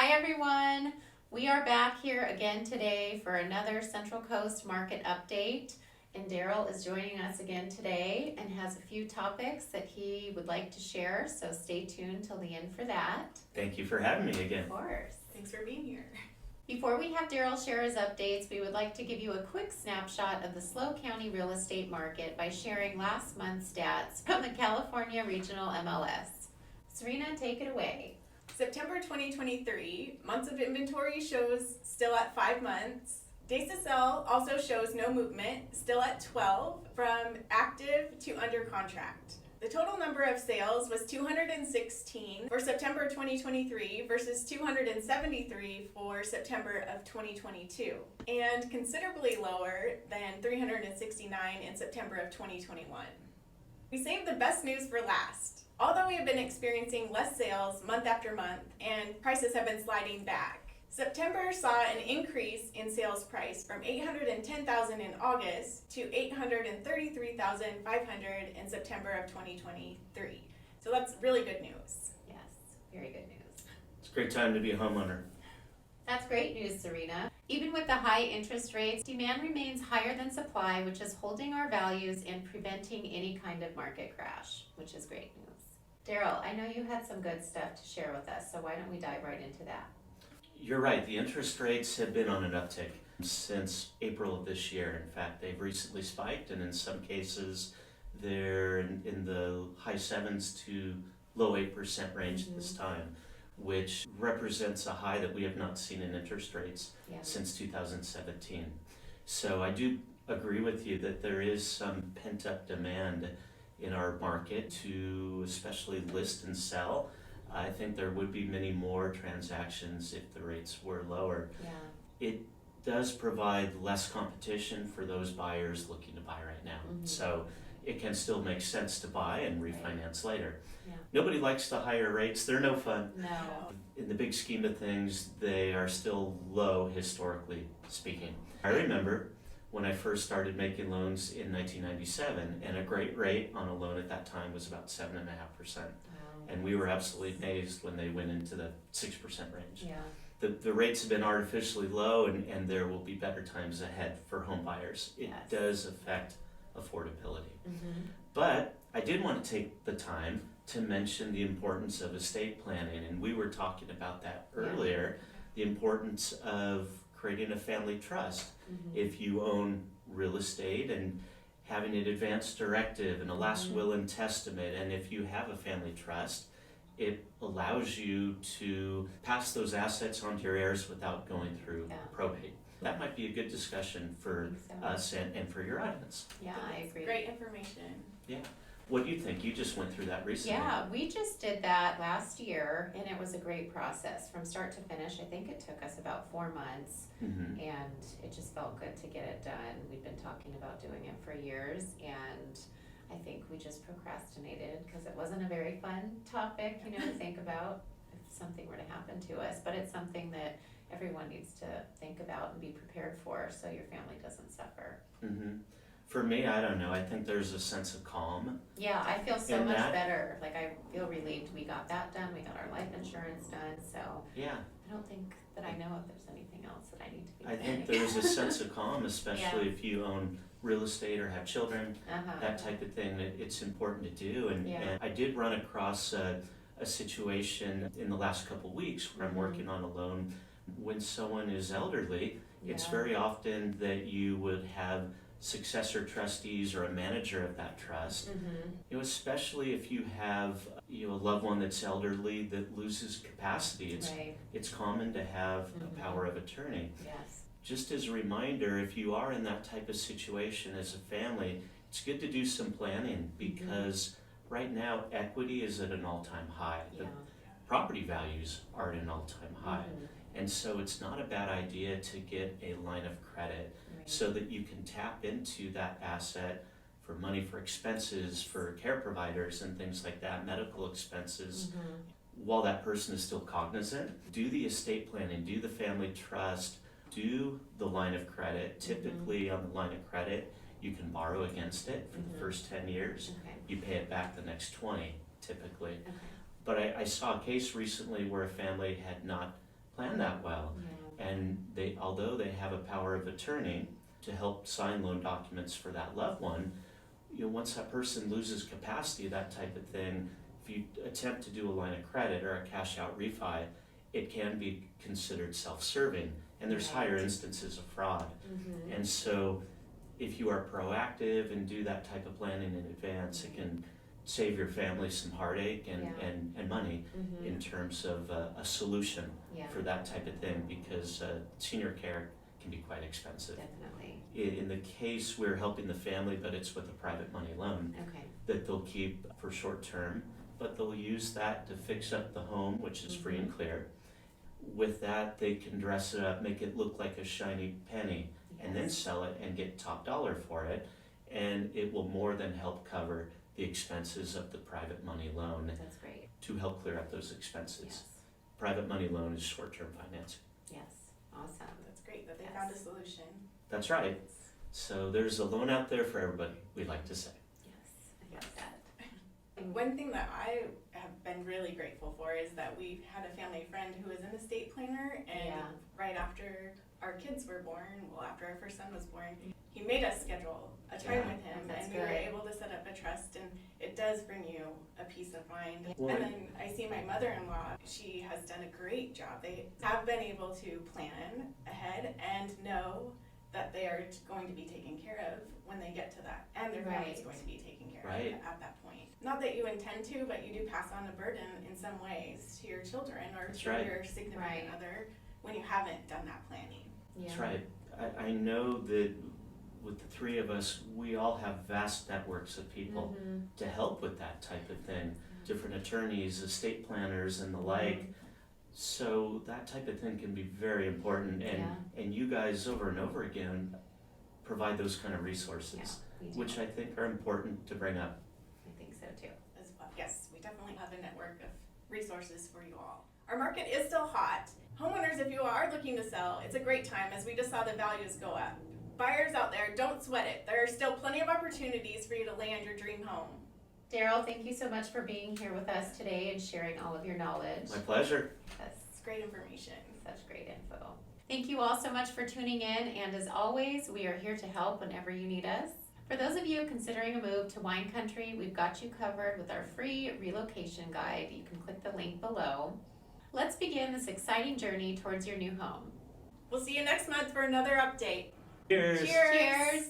Hi everyone, we are back here again today for another Central Coast Market Update, and Darryl is joining us again today and has a few topics that he would like to share, so stay tuned till the end for that. Thank you for having me again. Of course. Thanks for being here. Before we have Darryl share his updates, we would like to give you a quick snapshot of the SLO County real estate market by sharing last month's stats from the California Regional MLS. Serena, take it away. September 2023, months of inventory shows still at 5 months. Days to sell also shows no movement, still at 12, from active to under contract. The total number of sales was 216 for September 2023 versus 273 for September of 2022, and considerably lower than 369 in September of 2021. We saved the best news for last. Although we have been experiencing less sales month after month and prices have been sliding back, September saw an increase in sales price from $810,000 in August to $833,500 in September of 2023. So that's really good news. Yes, very good news. It's a great time to be a homeowner. That's great news, Serena. Even with the high interest rates, demand remains higher than supply, which is holding our values and preventing any kind of market crash, which is great news. Darryl, I know you had some good stuff to share with us, so why don't we dive right into that? You're right, the interest rates have been on an uptick since April of this year. In fact, they've recently spiked, and in some cases, they're in the high 7s to low 8% range at this time, which represents a high that we have not seen in interest rates since 2017. So I do agree with you that there is some pent-up demand in our market to especially list and sell. I think there would be many more transactions if the rates were lower. Yeah. It does provide less competition for those buyers looking to buy right now. So it can still make sense to buy and refinance later. Yeah. Nobody likes the higher rates. They're no fun. No. In the big scheme of things, they are still low historically speaking. I remember when I first started making loans in 1997, and a great rate on a loan at that time was about 7.5%. And we were absolutely amazed when they went into the 6% range. Yeah. The rates have been artificially low, and there will be better times ahead for home buyers. It does affect affordability. But I did want to take the time to mention the importance of estate planning, and we were talking about that earlier, the importance of creating a family trust. If you own real estate and having an advance directive and a last will and testament, and if you have a family trust, it allows you to pass those assets on to your heirs without going through probate. That might be a good discussion for us and for your audience. Yeah, I agree. Great information. Yeah. What do you think? You just went through that recently. Yeah, we just did that last year, and it was a great process from start to finish. I think it took us about 4 months, and it just felt good to get it done. We'd been talking about doing it for years, and I think we just procrastinated because it wasn't a very fun topic, to think about if something were to happen to us, but it's something that everyone needs to think about and be prepared for so your family doesn't suffer. For me, I don't know. I think there's a sense of calm. Yeah, I feel so much that, better. Like, I feel relieved we got that done. We got our life insurance done. So yeah, I don't think that I know if there's anything else that I need to be I planning. think there's a sense of calm, especially if you own real estate or have children, that type of thing. It's important to do. And I did run across a situation in the last couple of weeks where I'm working on a loan. When someone is elderly, it's very often that you would have successor trustees or a manager of that trust. Especially if you have a loved one that's elderly that loses capacity, it's common to have a power of attorney. Just as a reminder, if you are in that type of situation as a family, it's good to do some planning because right now equity is at an all-time high. The property values are at an all-time high. And so it's not a bad idea to get a line of credit so that you can tap into that asset for money for expenses, for care providers and things like that, medical expenses, while that person is still cognizant. Do the estate planning, do the family trust, do the line of credit. Typically on the line of credit, you can borrow against it for the first 10 years. You pay it back the next 20, typically. But I saw a case recently where a family had not plan that well. And although they have a power of attorney to help sign loan documents for that loved one, once that person loses capacity, that type of thing, if you attempt to do a line of credit or a cash out refi, it can be considered self-serving, and there's higher instances of fraud. And so if you are proactive and do that type of planning in advance, it can save your family some heartache and money in terms of a solution for that type of thing, because senior care can be quite expensive. Definitely. In the case we're helping the family, but it's with a private money loan that they'll keep for short term, but they'll use that to fix up the home, which is free and clear. With that, they can dress it up, make it look like a shiny penny, and then sell it and get top dollar for it, and it will more than help cover the expenses of the private money loan. That's great. To help clear up those expenses. Yes. Private money loan is short-term financing. Yes. Awesome. That's great that they found a solution. That's right. So there's a loan out there for everybody, we like to say. Yes, I love that. One thing that I have been really grateful for is that we had a family friend who was an estate planner, and right after our kids were born, after our first son was born, he made us schedule a time with him, and we were able to set up a trust, and it does bring you a peace of mind. And then I see my mother-in-law, she has done a great job. They have been able to plan ahead and know that they are going to be taken care of when they get to that, and their family is going to be taken care of at that point. Not that you intend to, but you do pass on a burden in some ways to your children or to your significant other when you haven't done that planning. That's right. I know that with the three of us, we all have vast networks of people to help with that type of thing. Different attorneys, estate planners, and the like. So that type of thing can be very important, and you guys over and over again provide those kind of resources, which I think are important to bring up. I think so too. As well. Yes, we definitely have a network of resources for you all. Our market is still hot. Homeowners, if you are looking to sell, it's a great time, as we just saw the values go up. Buyers out there, don't sweat it. There are still plenty of opportunities for you to land your dream home. Darryl, thank you so much for being here with us today and sharing all of your knowledge. My pleasure. That's great information. Such great info. Thank you all so much for tuning in, and as always, we are here to help whenever you need us. For those of you considering a move to wine country, we've got you covered with our free relocation guide. You can click the link below. Let's begin this exciting journey towards your new home. We'll see you next month for another update. Cheers! Cheers!